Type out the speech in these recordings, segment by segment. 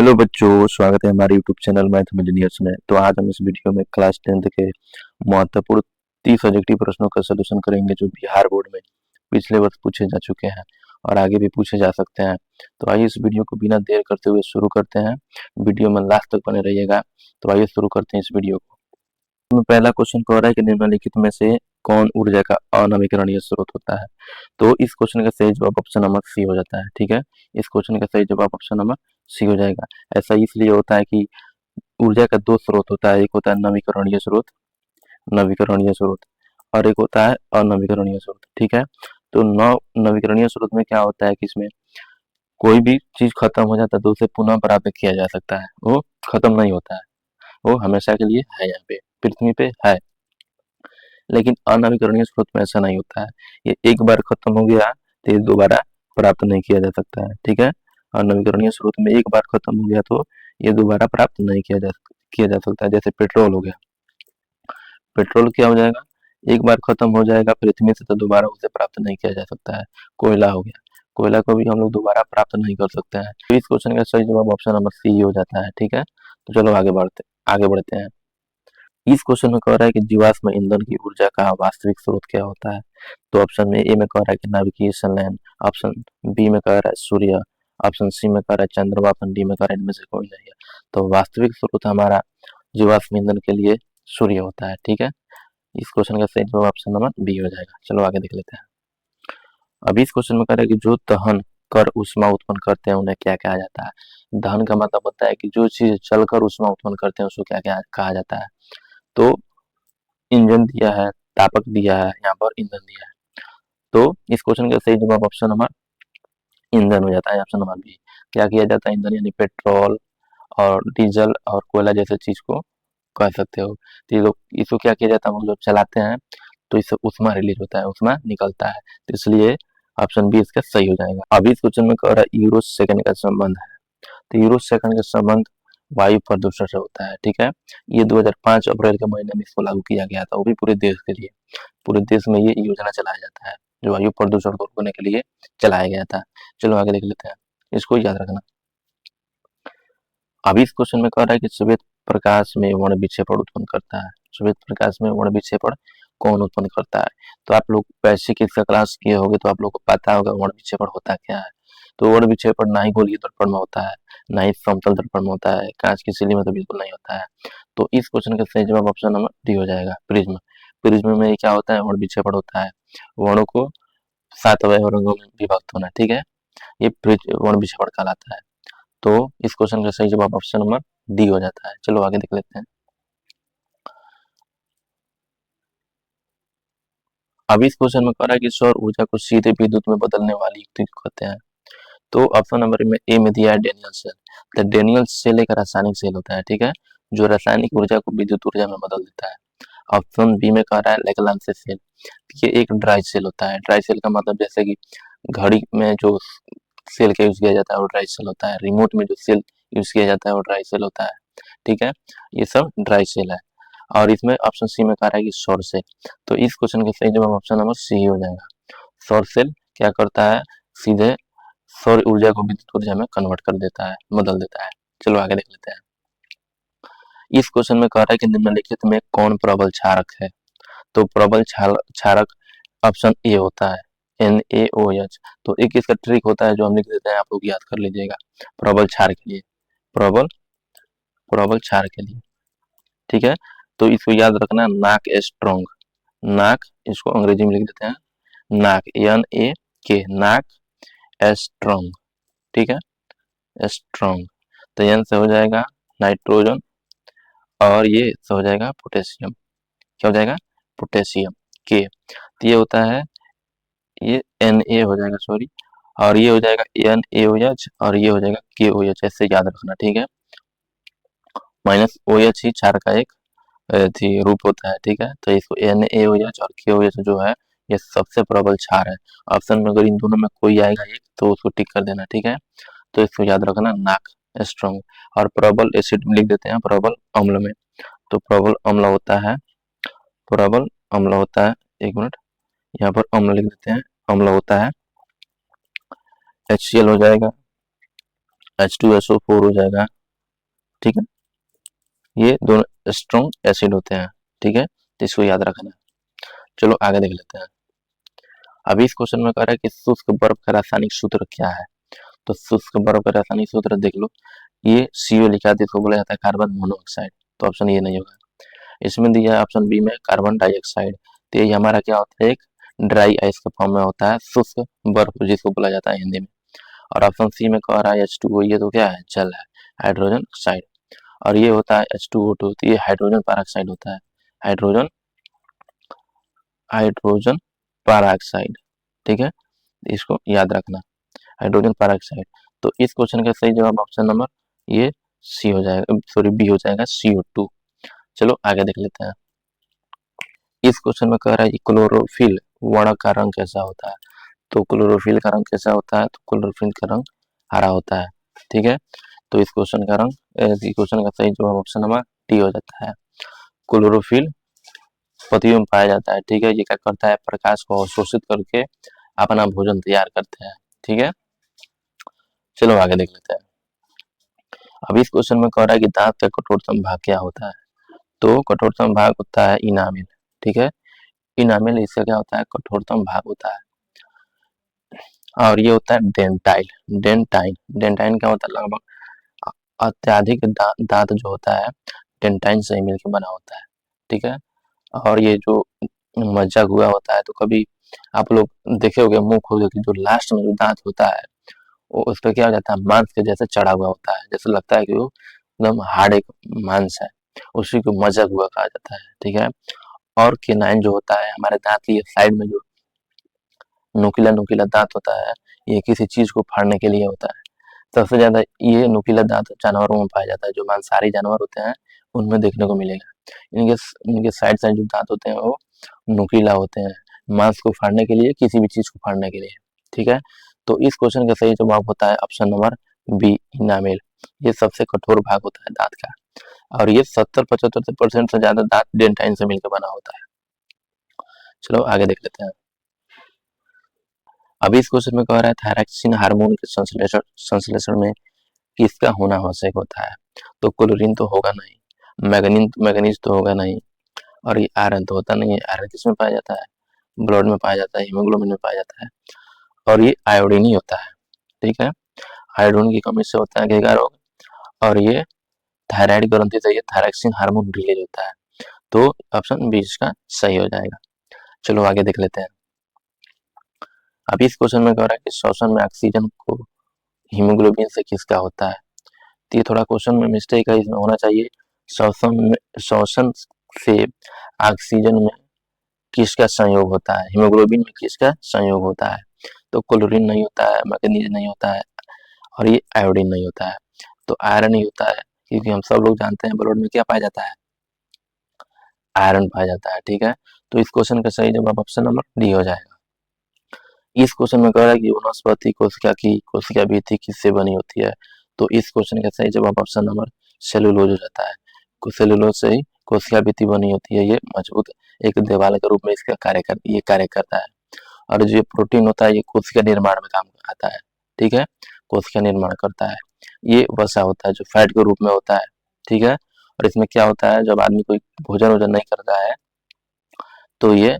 Hello बच्चों, स्वागत है हमारे यूट्यूब चैनल मैथ इंजीनियर्स में। तो आज हम इस वीडियो में क्लास 10th के महत्वपूर्ण 30 ऑब्जेक्टिव प्रश्नों का सलूशन करेंगे जो बिहार बोर्ड में पिछले वर्ष पूछे जा चुके हैं और आगे भी पूछे जा सकते हैं। तो आइए इस वीडियो को बिना देर करते हुए शुरू करते हैं। वीडियो में लास्ट तक बने रहिएगा। तो आइए शुरू करते हैं इस वीडियो को। में पहला क्वेश्चन कह रहा है कि निम्नलिखित में से कौन ऊर्जा का अनवीकरणीय स्रोत होता है। तो इस क्वेश्चन का सही जवाब ऑप्शन नंबर सी हो जाता है। ठीक है, इस क्वेश्चन का सही जवाब ऑप्शन नंबर सी हो जाएगा। ऐसा इसलिए होता है कि ऊर्जा का दो स्रोत होता है, एक होता है नवीकरणीय स्रोत, नवीकरणीय स्रोत, और एक होता है अनवीकरणीय स्रोत। ठीक है, तो नवीकरणीय स्रोत में क्या होता है कि इसमें कोई भी चीज खत्म हो जाता है तो उसे पुनः प्राप्त किया जा सकता है, वो खत्म नहीं होता है, वो हमेशा के लिए है, यहाँ पे पृथ्वी पे है। लेकिन अनवीकरणीय स्रोत में ऐसा नहीं होता है, ये एक बार खत्म हो गया तो ये दोबारा प्राप्त नहीं किया जा सकता है। ठीक है, अनवीकरणीय स्रोत में एक बार खत्म हो गया तो ये दोबारा प्राप्त नहीं किया जा सकता है। जैसे पेट्रोल हो गया, पेट्रोल क्या हो जाएगा, एक बार खत्म हो जाएगा पृथ्वी से तो दोबारा उसे प्राप्त नहीं किया जा सकता है। कोयला हो गया, कोयला को भी हम लोग दोबारा प्राप्त नहीं कर सकते हैं। तो इस क्वेश्चन का सही जवाब ऑप्शन नंबर सी हो जाता है। ठीक है, तो चलो आगे बढ़ते हैं। इस क्वेश्चन में कह रहा है कि जीवाश्म ईंधन की ऊर्जा का वास्तविक स्रोत क्या होता है। तो ऑप्शन में ए में कह रहा है कि नाभिकीय लैंड, ऑप्शन बी में कह रहा है सूर्य, ऑप्शन सी में कह रहा है चंद्रमा, ऑप्शन डी में कह रहा है इनमें से कोई नहीं है। तो वास्तविक स्रोत हमारा जीवाश्म ईंधन के लिए सूर्य होता है। ठीक है, इस क्वेश्चन का सही जवाब ऑप्शन नंबर बी हो जाएगा। चलो आगे देख लेते हैं। अभी इस क्वेश्चन में कह रहा है कि जो दहन कर ऊष्मा उत्पन्न करते हैं उन्हें क्या कहा जाता है। दहन का मतलब होता है कि जो चीज जलकर ऊष्मा उत्पन्न करते हैं उसको क्या क्या कहा जाता है। तो इंजन दिया है, तापक दिया है, यहाँ पर ईंधन दिया है। तो इस क्वेश्चन का सही जवाब ऑप्शन नंबर ईंधन हो जाता है, ऑप्शन नंबर बी। क्या किया जाता है, ईंधन यानी पेट्रोल और डीजल और कोयला जैसे चीज को कह सकते हो। तो ये लोग इसको क्या किया जाता है, हम लोग जब चलाते हैं तो इससे उष्मा रिलीज होता है, उष्मा निकलता है। तो इसलिए ऑप्शन बी इसका सही हो जाएगा। अभी इस क्वेश्चन में कह रहा है यूरो सेकंड का संबंध है। तो यूरो सेकंड का संबंध वायु प्रदूषण से होता है। ठीक है, ये 2005 अप्रैल के महीने में इसको लागू किया गया था, वो भी पूरे देश के लिए। पूरे देश में ये योजना चलाया जाता है जो वायु प्रदूषण को रोकने के लिए चलाया गया था। चलो आगे देख लेते हैं, इसको याद रखना। अभी इस क्वेश्चन में कह रहा है कि श्वेत प्रकाश में वर्ण विक्षेपण उत्पन्न करता है। श्वेत प्रकाश में वर्ण विक्षेपण कौन उत्पन्न करता है। तो आप लोग बेसिक इसका क्लास किए होंगे तो आप लोग को पता होगा वर्ण विक्षेपण होता क्या है। तो वर्ण विक्षेपण ना ही गोलीय दर्पण में होता है, ना ही समतल दर्पण में होता है, कांच की सिल्ली में तो बिल्कुल नहीं होता है। तो इस क्वेश्चन का सही जवाब ऑप्शन नंबर डी हो जाएगा, प्रिज्म। प्रिज्म में क्या होता है, वर्ण विक्षेपण होता है। वर्णों को 7 अवयवों में विभक्त होना। ठीक है, ये वर्ण विक्षेपण कहलाता है। तो इस क्वेश्चन का सही जवाब ऑप्शन नंबर डी हो जाता है। चलो आगे देख लेते हैं। अभी इस क्वेश्चन में कह रहा है कि सौर ऊर्जा को सीधे विद्युत में बदलने वाली युक्ति को कहते हैं। तो ऑप्शन नंबर में ए में दिया है डेनियल सेल। तो डेनियल सेल एक रासायनिक सेल होता है। ठीक है, जो रासायनिक ऊर्जा को विद्युत ऊर्जा में बदल देता है। ऑप्शन बी में कह रहा है लेग्रांज सेल। ये एक ड्राई सेल होता है। ड्राई सेल का मतलब जैसे कि घड़ी में जो सेल का यूज किया जाता है वो ड्राई सेल होता है, रिमोट में जो सेल यूज किया जाता है वो ड्राई सेल होता है। ठीक है, ये सब ड्राई सेल है। और इसमें ऑप्शन सी में कह रहा है कि सौर सेल। तो इस क्वेश्चन का सही जवाब ऑप्शन नंबर सी हो जाएगा। सौर सेल क्या करता है, सीधे सौर ऊर्जा को विद्युत ऊर्जा में कन्वर्ट कर देता है, बदल देता है। चलो आगे देख लेते हैं। इस क्वेश्चन में कह रहा है कि निम्नलिखित में कौन प्रबल क्षारक है। तो प्रबल क्षारक ऑप्शन ए होता है, NaOH। तो एक इसका ट्रिक होता है जो हम लिख देते हैं, आप लोग याद कर लीजिएगा। प्रबल क्षार के लिए, प्रबल प्रबल क्षार के लिए। ठीक है, तो इसको याद रखना, नाक स्ट्रॉन्ग, नाक, इसको अंग्रेजी में लिख देते हैं नाक, NaK, नाक स्ट्रॉन्ग। ठीक है, स्ट्रॉन्ग। तो एन से हो जाएगा नाइट्रोजन और ये से हो जाएगा पोटेशियम। क्या हो जाएगा, पोटेशियम के। तो ये होता है, ये Na हो जाएगा, सॉरी, और ये हो जाएगा NaOH और ये हो जाएगा KOH। ऐसे याद रखना। ठीक है, -OH ही क्षार का एक रूप होता है। ठीक है, तो इसको NaOH और KOH जो है ये सबसे प्रबल क्षार है। ऑप्शन में अगर इन दोनों में कोई आएगा एक तो उसको टिक कर देना। ठीक है, तो इसको याद रखना, नाक स्ट्रॉन्ग। और प्रबल एसिड में लिख देते हैं प्रबल अम्ल में। तो प्रबल अम्ल होता है, प्रबल अम्ल होता है, एक मिनट, यहाँ पर अम्ल लिख देते हैं, अम्ल होता है HCl हो जाएगा, H2SO4 हो जाएगा। ठीक है, ये दोनों स्ट्रॉन्ग एसिड होते हैं। ठीक है, तो इसको याद रखना। चलो आगे देख लेते हैं। अभी इस क्वेश्चन में कह रहा है कि शुष्क बर्फ का रासायनिक सूत्र क्या है। तो शुष्क बर्फ का रासायनिक सूत्र देख लो, ये CO लिखा है तो इसको बोला जाता है कार्बन मोनोऑक्साइड। तो ऑप्शन ये नहीं होगा। इसमें दिया है ऑप्शन बी में कार्बन डाइऑक्साइड। तो ये हमारा क्या होता है, एक ड्राई आइस के फॉर्म में होता है शुष्क बर्फ, जिसको बोला जाता है हिंदी में। और ऑप्शन सी में कह रहा है H2O, ये तो क्या है, जल है, हाइड्रोजन ऑक्साइड। और ये होता है H2O2, तो ये हाइड्रोजन पेरोक्साइड होता है, हाइड्रोजन हाइड्रोजन पेरोक्साइड। ठीक है, इसको याद रखना, हाइड्रोजन पेरोक्साइड। तो इस क्वेश्चन का सही जवाब ऑप्शन नंबर ये सी हो जाएगा, सॉरी बी हो जाएगा, CO2। चलो आगे देख लेते हैं। इस क्वेश्चन में कह रहा है कि क्लोरोफिल वर्ण का रंग कैसा होता है। तो क्लोरोफिल का रंग कैसा होता है, तो क्लोरोफिल का रंग हरा होता है। ठीक है, तो इस क्वेश्चन का रंग, इस क्वेश्चन का सही जवाब ऑप्शन नंबर डी हो जाता है। क्लोरोफिल पत्तियों में पाया जाता है। ठीक है, ये क्या करता है, प्रकाश को अवशोषित करके अपना भोजन तैयार करते हैं। ठीक है, चलो आगे देख लेते हैं। अब इस क्वेश्चन में कह रहा है कि दांत का कठोरतम भाग क्या होता है। तो कठोरतम भाग होता है इनामिल। ठीक है, इनामिल इसका क्या होता है, कठोरतम भाग होता है। और ये होता है डेंटाइल, डेंटाइन। डेंटाइन क्या होता है, लगभग अत्याधिक दांत जो होता है डेंटाइन से ही मिलकर बना होता है। ठीक है, और ये जो मज्जा हुआ होता है, तो कभी आप लोग देखे होंगे मुंह खोल के जो लास्ट में जो दांत होता है, वो उस पर क्या हो जाता है, मांस के जैसे चढ़ा हुआ होता है, जैसे लगता है कि वो एकदम हार्ड एक मांस है, उसी को मज्जा हुआ कहा जाता है। ठीक है, और केनाइन जो होता है, हमारे दांत की साइड में जो नुकीला नुकीला दांत होता है, ये किसी चीज को फाड़ने के लिए होता है। सबसे ज्यादा ये नुकीला दांत जानवरों में पाया जाता है, जो मांसाहारी जानवर होते हैं उनमें देखने को मिलेगा। इनके इनके साइड साइड जो दांत होते हैं वो नुकीला होते हैं, मांस को फाड़ने के लिए, किसी भी चीज को फाड़ने के लिए। ठीक है, तो इस क्वेश्चन का सही जवाब होता है ऑप्शन नंबर बी, इनामेल। ये सबसे कठोर भाग होता है दांत का, और ये 70-75% से ज्यादा दांत डेंटाइन से मिलकर बना होता है। चलो आगे देख लेते हैं। अभी इस क्वेश्चन में कह रहा है थायरॉक्सिन हार्मोन के संश्लेषण संश्लेषण में किसका होना आवश्यक होता है। तो क्लोरीन तो होगा नहीं, मैग्नीज तो होगा नहीं, और ये आयरन तो होता नहीं है। आयरन किसमें पाया जाता है, ब्लड में पाया जाता है, हीमोग्लोबिन में पाया जाता है। और ये आयोडीन ही होता है। ठीक है, आयोडीन की कमी से होता है घेगा रोग, और ये थायराइड ग्रंथि से ये थायरॉक्सिन हार्मोन रिलीज होता है। तो ऑप्शन बी इसका सही हो जाएगा। चलो आगे देख लेते हैं। अभी इस क्वेश्चन में कह रहा है कि श्वसन में ऑक्सीजन को हीमोग्लोबिन से किसका होता है। तो ये थोड़ा क्वेश्चन में मिस्टेक है, इसमें होना चाहिए श्वसन से ऑक्सीजन में किसका संयोग होता है, हीमोग्लोबिन में किसका संयोग होता है। तो क्लोरीन नहीं होता है, मैग्नीज नहीं होता है, और ये आयोडीन नहीं होता है। तो आयरन ही होता है, क्योंकि हम सब लोग जानते हैं ब्लड में क्या पाया जाता है, आयरन पाया जाता है। ठीक है, तो इस क्वेश्चन का सही जवाब ऑप्शन नंबर डी हो जाएगा। इस क्वेश्चन में कह रहा है कि वनस्पति कोशिका की कोशिका भित्ति किससे बनी होती है। तो इस क्वेश्चन का सही जवाब ऑप्शन नंबर सेलुलोज हो जाता है। सेलुलोज से ही कोशिका भित्ति बनी होती है, ये मजबूत एक दीवार के रूप में इसका कार्य करता है। और जो प्रोटीन होता है ये कोशिका निर्माण में काम आता है। ठीक है, कोशिका निर्माण करता है। ये वसा होता है जो फैट के रूप में होता है। ठीक है, और इसमें क्या होता है, जब आदमी कोई भोजन वोजन नहीं करता है, तो ये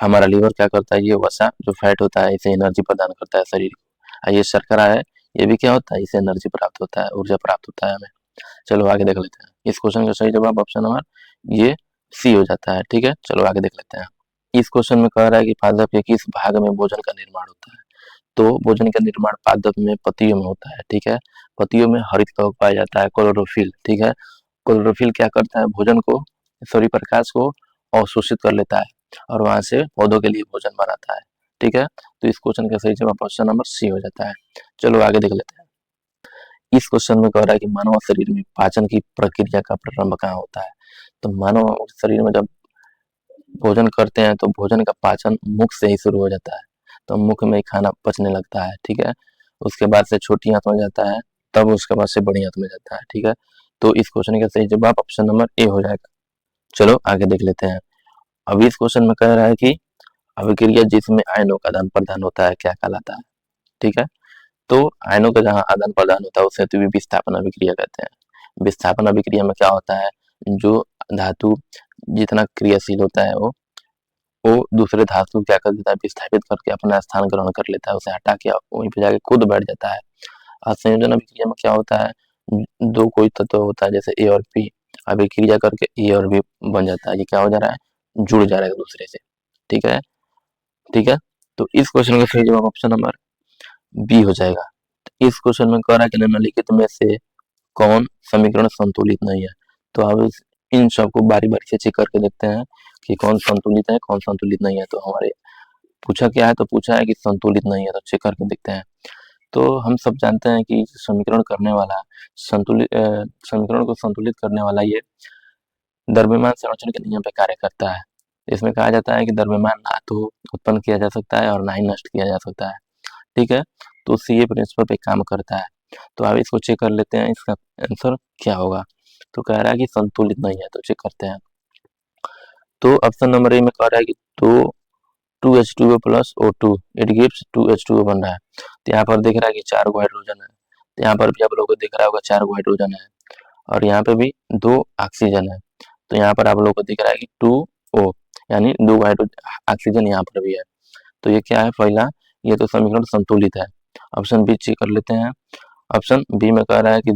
हमारा लीवर क्या करता है, ये वसा जो फैट होता है इसे एनर्जी प्रदान करता है शरीर को। और ये शर्करा है, ये भी क्या होता है, इसे एनर्जी प्राप्त होता है, ऊर्जा प्राप्त होता है हमें। चलो आगे देख लेते हैं। इस क्वेश्चन का सही जवाब ऑप्शन नंबर ये सी हो जाता है। ठीक है, चलो आगे देख लेते हैं। इस क्वेश्चन में कह रहा है कि पादप के किस भाग में भोजन का निर्माण होता है। तो भोजन का निर्माण पादप में पत्तियों में होता है। ठीक है, पत्तियों में हरित कवक पाया जाता है, क्लोरोफिल। ठीक है, क्लोरोफिल क्या करता है, भोजन को, सूर्य प्रकाश को अवशोषित कर लेता है, और वहां से पौधों के लिए भोजन बनाता है। ठीक है, तो इस क्वेश्चन का सही जवाब ऑप्शन नंबर सी हो जाता है। चलो आगे देख लेते हैं। इस क्वेश्चन में कह रहा है कि मानव शरीर में पाचन की प्रक्रिया का प्रारंभ कहाँ होता है। तो मानव शरीर में जब भोजन करते हैं तो भोजन का पाचन मुख से ही शुरू हो जाता है, तो मुख में ही खाना पचने लगता है। ठीक है, उसके बाद से छोटी आंत में जाता है, तब उसके बाद से बड़ी आंत में जाता है। ठीक है, तो इस क्वेश्चन का सही जवाब ऑप्शन नंबर ए हो जाएगा। चलो आगे देख लेते हैं। अभी इस क्वेश्चन में कह रहा है कि अभिक्रिया जिसमें आयनों का आदान प्रदान होता है क्या कहलाता है। ठीक है, तो आयनों का जहाँ आदान प्रदान होता है उसे तो विस्थापन अभिक्रिया कहते हैं। विस्थापन अभिक्रिया में क्या होता है, जो धातु जितना क्रियाशील होता है वो दूसरे धातु को क्या कर देता है, विस्थापित करके अपना स्थान ग्रहण कर लेता है, उसे हटा के वहीं पे जाके खुद बैठ जाता है। और संयोजन अभिक्रिया में क्या होता है, दो कोई तत्व होता है जैसे ए और बी, अभिक्रिया करके ए और बी बन जाता है, ये क्या हो जा रहा है, जुड़ जा रहा है एक दूसरे से। ठीक है, ठीक है। तो इस क्वेश्चन का सही जवाब ऑप्शन नंबर बी हो जाएगा। इस क्वेश्चन में कह रहा है कि निम्नलिखित में से कौन समीकरण संतुलित नहीं है। तो अब इन सबको बारी बारी से चेक करके देखते हैं कि कौन संतुलित है कौन संतुलित नहीं है। तो हमारे पूछा क्या है, तो पूछा है कि संतुलित नहीं है, तो चेक करके देखते हैं। तो हम सब जानते हैं कि समीकरण करने वाला समीकरण को संतुलित करने वाला ये द्रव्यमान संरक्षण के नियम पे कार्य करता है। इसमें कहा जाता है कि द्रव्यमान ना तो उत्पन्न किया जा सकता है और ना ही नष्ट किया जा सकता है। ठीक है, तो सी प्रिंसिपल पे काम करता है। तो अब इसको चेक कर लेते हैं, इसका आंसर क्या होगा। तो कह रहा है कि संतुलित नहीं है, तो चेक करते हैं। तो ऑप्शन नंबर ए में कह रहा है कि तो 2H2O plus O2 it gives 2H2O बन रहा है। तो यहाँ पर दिख रहा है कि 4 गो हाइड्रोजन है, तो यहाँ पर भी आप लोगों को दिख रहा होगा 4 गो हाइड्रोजन है, और यहाँ पे भी 2 ऑक्सीजन है। तो यहाँ पर आप लोगों को दिख रहा है कि 2O यानी 2 ऑक्सीजन यहाँ पर भी है। तो ये क्या है, पहला ये तो समीकरण संतुलित है। ऑप्शन बी चेक कर लेते हैं। ऑप्शन बी में कह रहा है कि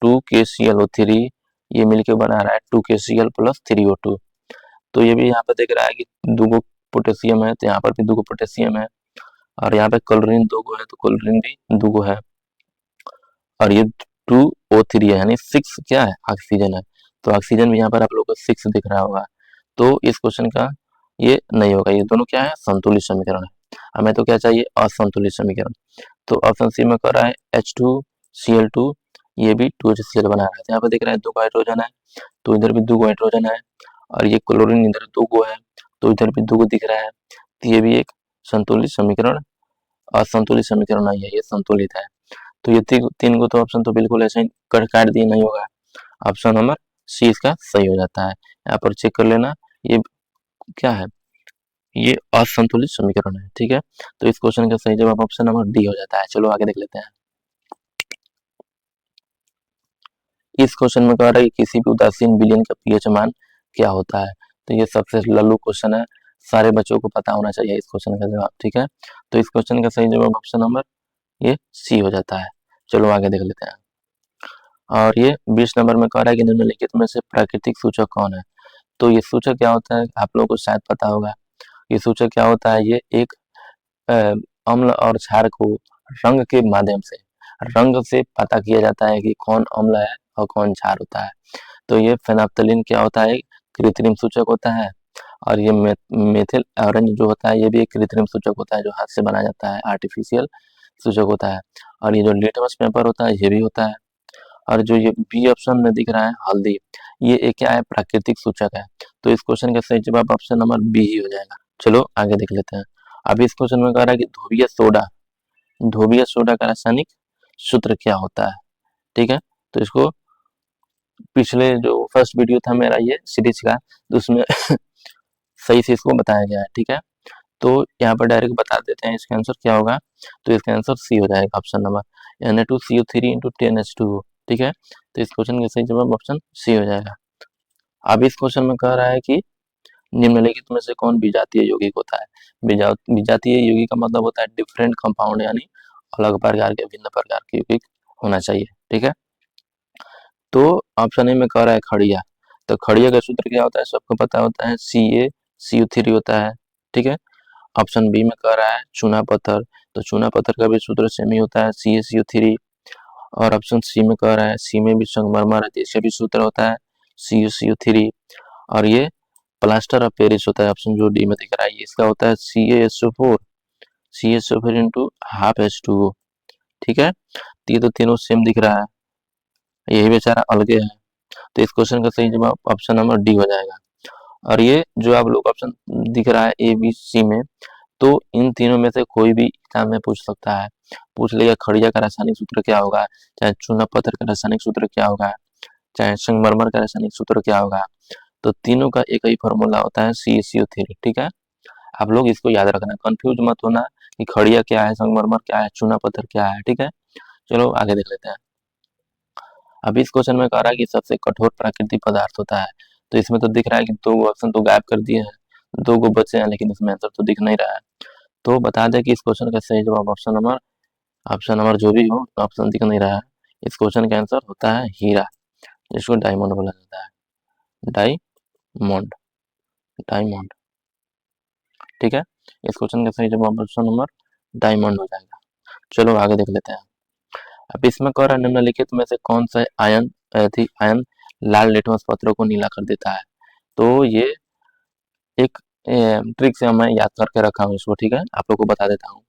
2KClO3 ये मिलके बना रहा है 2KCl प्लस 3O2। तो ये भी यहाँ पर देख रहा है कि 2 पोटेशियम है, तो यहाँ पर भी 2 पोटेशियम है, और यहाँ पे क्लोरीन 2 है, तो क्लोरीन भी 2 है, और ये 2O3 है यानी 6 क्या है, ऑक्सीजन है। तो ऑक्सीजन भी यहाँ पर आप लोगों को 6 दिख रहा होगा। तो इस क्वेश्चन का ये नहीं होगा, ये दोनों क्या है, संतुलित समीकरण है। हमें तो क्या चाहिए, असंतुलित समीकरण। तो ऑप्शन सी में कर रहा है H2Cl2 ये भी 2HCl बना रहा है। यहाँ पर दिख रहा है 2 हाइड्रोजन है, तो इधर भी 2 हाइड्रोजन है, और ये क्लोरीन इधर 2 है, तो इधर भी 2 दिख रहा है। तो ये भी एक संतुलित समीकरण, असंतुलित समीकरण नहीं है, ये संतुलित है। तो ये तीन को तो ऑप्शन तो बिल्कुल ऐसे ही काट दिए नहीं होगा। ऑप्शन नंबर सी इसका सही हो जाता है। यहाँ पर चेक कर लेना, ये क्या है, ये असंतुलित समीकरण है। ठीक है, तो इस क्वेश्चन का सही जवाब ऑप्शन नंबर डी हो जाता है। चलो आगे देख लेते हैं। इस क्वेश्चन में कह रहा है कि किसी भी उदासीन विलयन का पीएच मान क्या होता है। तो ये सबसे लल्लू क्वेश्चन है, सारे बच्चों को पता होना चाहिए इस क्वेश्चन का जवाब। ठीक है, तो इस क्वेश्चन का सही जवाब ऑप्शन नंबर ये सी हो जाता है। चलो आगे देख लेते हैं। और ये 20 नंबर में कह रहा है कि निम्नलिखित में से प्राकृतिक सूचक कौन है। तो ये सूचक क्या होता है, आप लोगों को शायद पता होगा। ये सूचक क्या होता है, ये एक अम्ल और क्षार को रंग के माध्यम से, रंग से पता किया जाता है कि कौन अम्ल है और कौन क्षार होता है। तो ये फेनाप्थलीन क्या होता है, कृत्रिम सूचक होता है, और ये मेथिल ऑरेंज जो होता है ये भी एक कृत्रिम सूचक होता है, जो हाथ से बनाया जाता है, आर्टिफिशियल सूचक होता है। और ये जो लिटमस पेपर होता है ये भी होता है। और जो ये बी ऑप्शन में दिख रहा है हल्दी, ये एक क्या है, प्राकृतिक सूचक है। तो इस क्वेश्चन का सही जवाब ऑप्शन नंबर बी ही हो जाएगा। चलो आगे देख लेते हैं। अभी इस क्वेश्चन में कह रहा है कि धोबिया सोडा का रासायनिक सूत्र क्या होता है। ठीक है, तो इसको पिछले जो फर्स्ट वीडियो था मेरा ये सीरीज का, तो उसमें सही से इसको बताया गया है। ठीक है, तो यहाँ पर डायरेक्ट बता देते हैं इसका आंसर क्या होगा। तो इसका आंसर सी हो जाएगा, option number Na2CO3 into 10H2O। ठीक है, तो इस क्वेश्चन का सही जवाब ऑप्शन सी हो जाएगा। अब इस क्वेश्चन में कह रहा है कि निम्नलिखित में से कौन विजातीय यौगिक होता है। विजातीय यौगिक का मतलब होता है डिफरेंट कंपाउंड, यानी अलग प्रकार के, भिन्न प्रकार के यौगिक होना चाहिए। ठीक है, तो ऑप्शन ए में कह रहा है खड़िया। तो खड़िया का सूत्र क्या होता है, सबको पता होता है, CaCO3 होता है। ठीक है, ऑप्शन बी में कह रहा है चूना पत्थर। तो चूना पत्थर का भी सूत्र सेम ही होता है, CaCO3। और ऑप्शन सी में कह रहा है सी में भी संगमरमर है, इसका भी सूत्र होता है CuCO3। और ये प्लास्टर ऑफ पेरिस होता है, ऑप्शन जो डी में दिख रहा है, इसका होता है CaSO4 इंटू हाफ H2O। ठीक है, तो ये तो तीनों सेम दिख रहा है, यही बेचारा अलगे है। तो इस क्वेश्चन का सही जवाब ऑप्शन नंबर डी हो जाएगा। और ये जो आप लोग ऑप्शन दिख रहा है ए बी सी में, तो इन तीनों में से कोई भी एग्जाम में पूछ सकता है। पूछ लेगा खड़िया का रासायनिक सूत्र क्या होगा, चाहे चूना पत्थर का रासायनिक सूत्र क्या होगा, चाहे संगमरमर का रासायनिक सूत्र क्या होगा। तो तीनों का एक ही फॉर्मूला होता है CaCO3। ठीक है, आप लोग इसको याद रखना, कंफ्यूज मत होना कि खड़िया क्या है, संगमरमर क्या है, चूना पत्थर क्या है। ठीक है, चलो आगे देख लेते हैं। अभी इस क्वेश्चन में कह रहा है कि सबसे कठोर प्राकृतिक पदार्थ होता है। तो इसमें तो दिख रहा है कि 2 ऑप्शन तो गायब कर दिए हैं, 2 बचे हैं, लेकिन इसमें आंसर तो दिख नहीं रहा है। तो बता दें कि इस क्वेश्चन का सही जवाब ऑप्शन नंबर जो भी हो, ऑप्शन दिख नहीं रहा है। इस क्वेश्चन का आंसर होता है हीरा, जिसको डायमंड बोला जाता है। डायमंड, डायमंड, ठीक है। इस क्वेश्चन का सही जवाब ऑप्शन नंबर डायमंड हो जाएगा। चलो आगे देख लेते हैं। अब इसमें कह रहा है निम्नलिखित में से कौन सा आयन लाल लिटमस पत्रों को नीला कर देता है। तो ये एक ट्रिक से मैं याद करके रखा हूँ इसको, ठीक है, आप लोग को बता देता हूँ।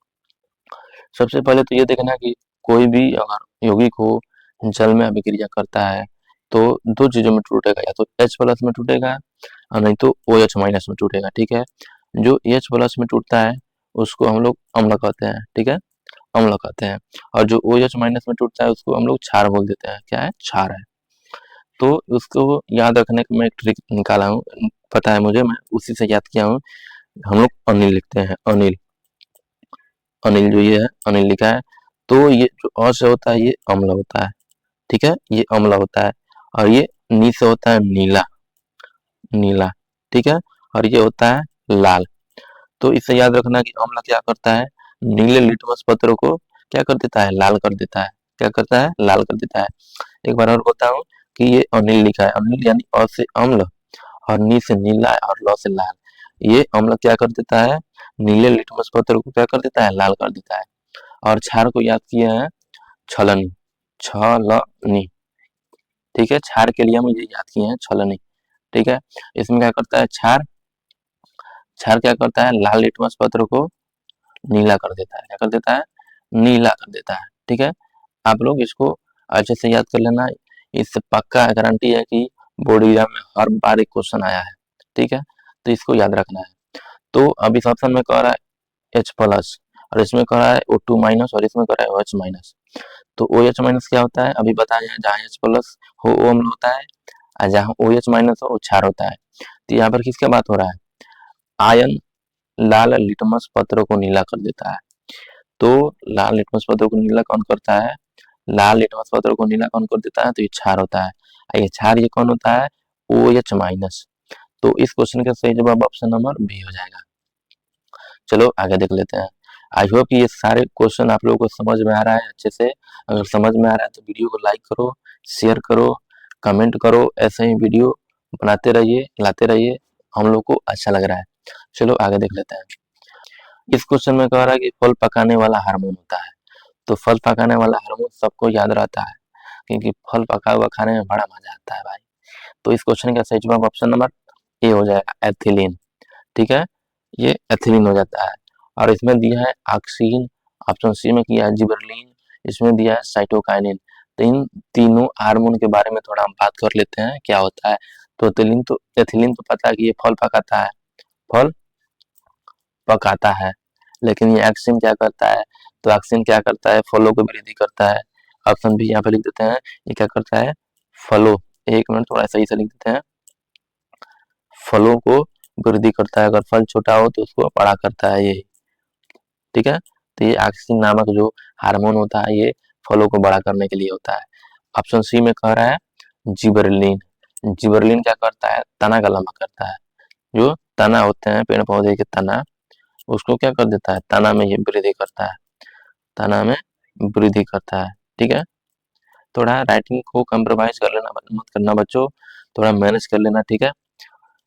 सबसे पहले तो ये देखना कि कोई भी अगर यौगिक हो जल में अभिक्रिया करता है तो 2 चीजों में टूटेगा, या तो H+ में टूटेगा और नहीं तो OH- में टूटेगा, ठीक है। जो H+ में टूटता है उसको हम लोग अम्ल कहते हैं, ठीक है, अम्ल कहते हैं। और जो OH- में टूटता है उसको हम लोग क्षार बोल देते हैं। क्या है? क्षार है। तो उसको याद रखने का मैं एक ट्रिक निकाला हूँ, पता है मुझे, मैं उसी से याद किया हूँ। हम लोग अनिल लिखते हैं, अनिल, अनिल जो ये है अनिल लिखा है। तो ये जो अ से होता है ये अम्ल होता है, ठीक है, ये अम्ल होता है। और ये नी से होता है नीला, नीला, ठीक है। और ये होता है लाल। तो इसे याद रखना कि अम्ल क्या करता है, नीले लिटमस पत्रों को क्या कर देता है, लाल कर देता है। क्या करता है? लाल कर देता है। एक बार और बताता हूँ कि ये अनिल लिखा है, अनिल यानी अ से अम्ल और नी से नीला और ल से लाल। ये अम्ल क्या कर देता है, नीले लिटमस पत्र को क्या कर देता है, लाल कर देता है। और क्षार को याद किए हैं छलनी, छलनी, ठीक है, क्षार के लिए हम ये याद किए हैं छलनी, ठीक है। इसमें क्या करता है क्षार, क्षार क्या करता है, लाल लिटमस पत्र को नीला कर देता है। क्या कर देता है? नीला कर देता है, ठीक है। आप लोग इसको अच्छे से याद कर लेना, इससे पक्का गारंटी है कि बोर्ड एग्जाम में हर बार एक क्वेश्चन आया है, ठीक है। तो इसको याद रखना है। तो अब इस ऑप्शन में कह रहा है H+ और इसमें कह रहा है O2- और इसमें कह रहा है OH-। तो OH- क्या होता है, अभी बताया है, जहाँ H+ हो वो अम्ल होता है और जहाँ OH- हो वो क्षार होता है। तो यहाँ पर किसका बात हो रहा है, आयन लाल लिटमस पत्रों को नीला कर देता है। तो लाल लिटमस पत्रों को नीला कौन करता है, लाल लिटमस पत्रों को नीला कौन कर देता है, तो ये क्षार होता है। और ये क्षार ये कौन होता है, OH-। तो इस क्वेश्चन का सही जवाब ऑप्शन नंबर बी हो जाएगा। चलो आगे देख लेते हैं। आई होप कि ये सारे क्वेश्चन आप लोगों को समझ में आ रहा है अच्छे से। अगर समझ में आ रहा है तो वीडियो को लाइक करो, शेयर करो, कमेंट करो। ऐसे ही वीडियो बनाते रहिए, लाते रहिए, हम लोग को अच्छा लग रहा है। चलो आगे देख लेते हैं। इस क्वेश्चन में कह रहा है कि फल पकाने वाला हार्मोन होता है। तो फल पकाने वाला हार्मोन सबको याद रहता है, क्योंकि फल पका हुआ खाने में बड़ा मजा आता है भाई। तो इस क्वेश्चन का सही जवाब ऑप्शन नंबर ए हो जाएगा, एथिलीन, ठीक है, ये एथिलीन हो जाता है। और इसमें दिया है ऑक्सीन, ऑप्शन सी में किया है जिबरलिन, इसमें दिया है साइटोकाइनिन। तो इन तीनों हार्मोन के बारे में थोड़ा हम बात कर लेते हैं क्या होता है। तो एथिलीन तो पता है कि ये फल पकाता है, फल पकाता है। लेकिन ये ऑक्सीन क्या करता है, तो ऑक्सीन क्या करता है, फलों को वृद्धि करता है। ऑप्शन भी यहाँ पे लिख देते हैं, ये क्या करता है, फलों, एक मिनट थोड़ा सही से लिख देते हैं, फलों को वृद्धि करता है। अगर फल छोटा हो तो उसको बड़ा करता है ये, ठीक है। तो ये ऑक्सीन नामक जो हार्मोन होता है ये फलों को बड़ा करने के लिए होता है। ऑप्शन सी में कह रहा है जिबरलिन, जिबरलिन क्या करता है, तना का लंबा करता है। जो तना होते हैं पेड़ पौधे के तना, उसको क्या कर देता है, तना में ये वृद्धि करता है, तना में वृद्धि करता है, ठीक है। थोड़ा राइटिंग को कंप्रोमाइज कर लेना, मत करना बच्चों, थोड़ा मैनेज कर लेना, ठीक है।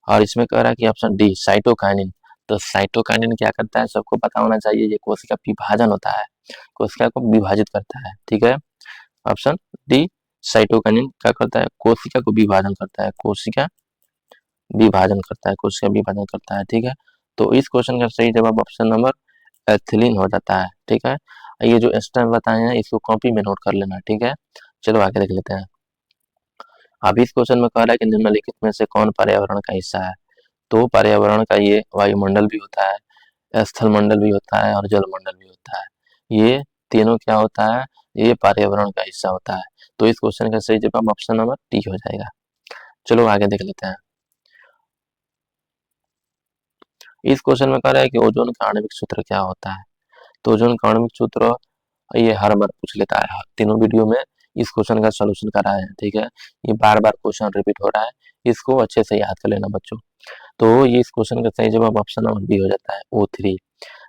और इसमें कह रहा है कि ऑप्शन डी साइटोकाइनिन। तो साइटोकाइनिन क्या करता है, सबको पता होना चाहिए, ये कोशिका विभाजन होता है, कोशिका को विभाजित करता है, ठीक है। ऑप्शन डी साइटोकाइनिन क्या करता है, कोशिका को विभाजन करता है, कोशिका विभाजन करता है, कोशिका विभाजन करता है, ठीक है। तो इस क्वेश्चन का सही जवाब ऑप्शन नंबर एथिलीन हो जाता है, ठीक है। ये जो एक्स्ट्रा बताए हैं इसको कॉपी में नोट कर लेना, ठीक है। चलो आगे देख लेते हैं। अब इस क्वेश्चन में कह रहा है कि निम्नलिखित में से कौन पर्यावरण का हिस्सा है। तो पर्यावरण का ये वायुमंडल भी होता है, स्थल मंडल भी होता है और जल मंडल भी होता है। ये तीनों क्या होता है, ये पर्यावरण का हिस्सा होता है। तो इस क्वेश्चन का सही जवाब ऑप्शन नंबर डी हो जाएगा। चलो आगे देख लेते हैं। इस क्वेश्चन में कह रहा है कि ओजोन का आणविक सूत्र क्या होता है। तो ओजोन का आणविक सूत्र ये हर बार पूछ लेता है। तीनों वीडियो में इस क्वेश्चन का सोल्यूशन कराया है, ठीक है। ये बार बार क्वेश्चन रिपीट हो रहा है, इसको अच्छे से याद कर लेना बच्चों। तो ये इस क्वेश्चन का सही जवाब ऑप्शन नंबर बी हो जाता है, O3।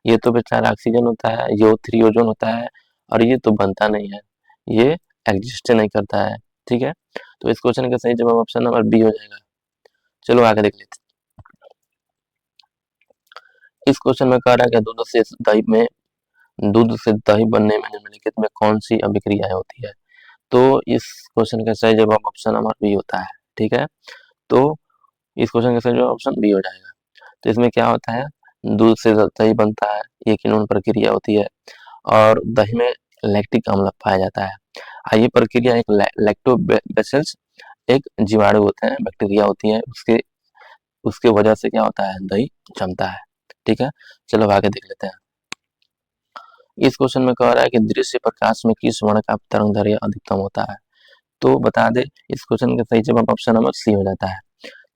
ये तो बेचारा ऑक्सीजन होता है, ये O3 ओजोन होता है, और ये तो बनता नहीं है, ये एग्जिस्ट नहीं करता है, ठीक है। तो इस क्वेश्चन का सही जवाब ऑप्शन नंबर बी हो जाएगा। चलो आगे देख लेते हैं। इस क्वेश्चन में कह रहा है कि दूध से दही बनने में निम्नलिखित में कौन सी अभिक्रियाएं होती है। तो इस क्वेश्चन का सही जवाब ऑप्शन नंबर बी होता है, ठीक है। तो इस क्वेश्चन का सही जवाब ऑप्शन बी हो जाएगा। तो इसमें क्या होता है, दूध से दही बनता है, ये किन्होंने प्रक्रिया होती है, और दही में लैक्टिक अम्ल पाया जाता है। ये प्रक्रिया एक लैक्टोबैसिलस एक जीवाणु होते हैं, बैक्टीरिया होती है, उसके वजह से क्या होता है, दही जमता है, ठीक है। चलो आगे देख लेते हैं। इस क्वेश्चन में कह रहा है कि दृश्य प्रकाश में किस वर्ण का तरंगदैर्घ्य अधिकतम होता है। तो बता दे, इस क्वेश्चन का सही जवाब ऑप्शन नंबर सी हो जाता है।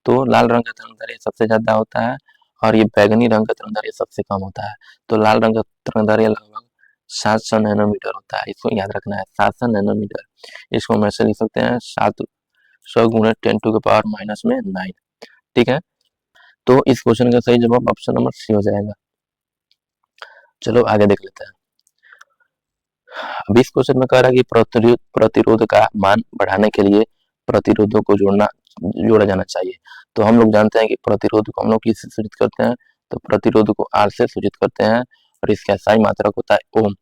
तो लाल रंग का तरंगदैर्घ्य सबसे ज्यादा होता है, और ये बैगनी रंग का तरंगदैर्घ्य सबसे कम होता है। तो लाल रंग का तरंगदैर्घ्य लगभग 700 नैनोमीटर होता है, इसको याद रखना है, 700 नैनोमीटर। इसको हम ऐसे लिख सकते हैं 700 गुणे 10⁻⁹ ठीक है। तो इस क्वेश्चन का सही जवाब ऑप्शन नंबर सी हो जाएगा। चलो आगे देख लेते हैं। अब इस क्वेश्चन में कह रहा है कि प्रतिरोध का मान बढ़ाने के लिए प्रतिरोधों को जोड़ा जाना चाहिए। तो हम लोग जानते हैं कि प्रतिरोध को हम लोग किससे सूचित करते हैं, तो प्रतिरोध को R से सूचित करते हैं, और इसका SI मात्रक होता है ओम।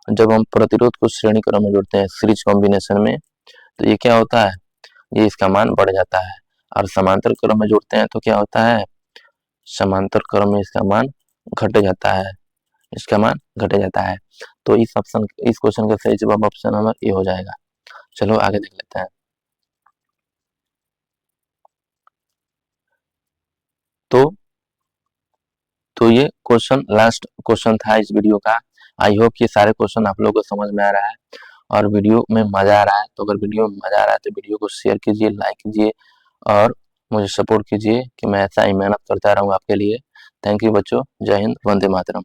जब हम प्रतिरोध को श्रेणी क्रम में जोड़ते हैं सीरीज कॉम्बिनेशन में, तो ये क्या होता है, ये इसका मान बढ़ जाता है, और समांतर क्रम में जोड़ते हैं तो क्या होता है, समांतर क्रम में इसका मान घट जाता है, इसका मान घट जाता है। तो इस क्वेश्चन का सही जवाब ऑप्शन नंबर ए हो जाएगा। चलो आगे देख लेते हैं। तो ये क्वेश्चन लास्ट क्वेश्चन था इस वीडियो का। आई होप कि सारे क्वेश्चन आप लोगों को समझ में आ रहा है, और वीडियो में मजा आ रहा है। तो अगर वीडियो में मजा आ रहा है तो वीडियो को शेयर कीजिए, लाइक कीजिए, और मुझे सपोर्ट कीजिए कि मैं ऐसा ही मेहनत करता रहूँ आपके लिए। थैंक यू बच्चों, जय हिंद, वंदे मातरम।